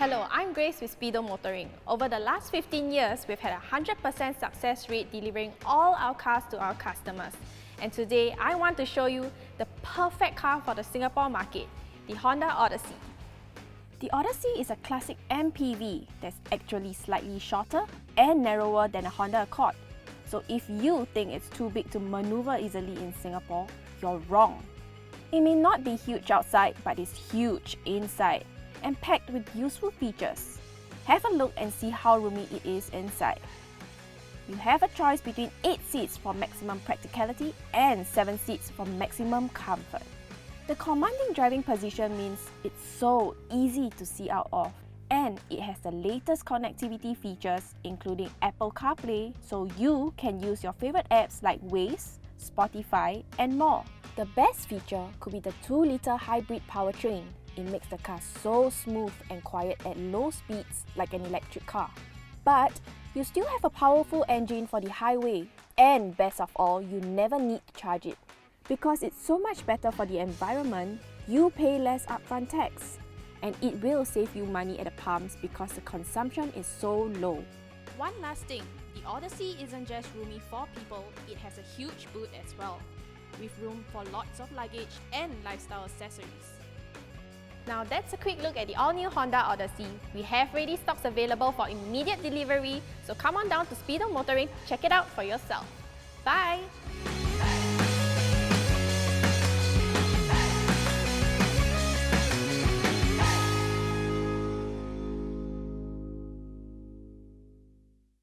Hello, I'm Grace with Speedo Motoring. Over the last 15 years, we've had a 100% success rate delivering all our cars to our customers. And today, I want to show you the perfect car for the Singapore market, the Honda Odyssey. The Odyssey is a classic MPV that's actually slightly shorter and narrower than a Honda Accord. So if you think it's too big to maneuver easily in Singapore, you're wrong. It may not be huge outside, but it's huge inside and packed with useful features. Have a look and see how roomy it is inside. You have a choice between 8 seats for maximum practicality and 7 seats for maximum comfort. The commanding driving position means it's so easy to see out of, and it has the latest connectivity features including Apple CarPlay, so you can use your favorite apps like Waze, Spotify and more. The best feature could be the 2-litre hybrid powertrain. It makes the car so smooth and quiet at low speeds like an electric car. But you still have a powerful engine for the highway, and best of all, you never need to charge it. Because it's so much better for the environment, you pay less upfront tax. And it will save you money at the pumps because the consumption is so low. One last thing, the Odyssey isn't just roomy for people, it has a huge boot as well, with room for lots of luggage and lifestyle accessories. Now that's a quick look at the all-new Honda Odyssey. We have ready stocks available for immediate delivery, so come on down to Speedo Motoring, check it out for yourself. Bye!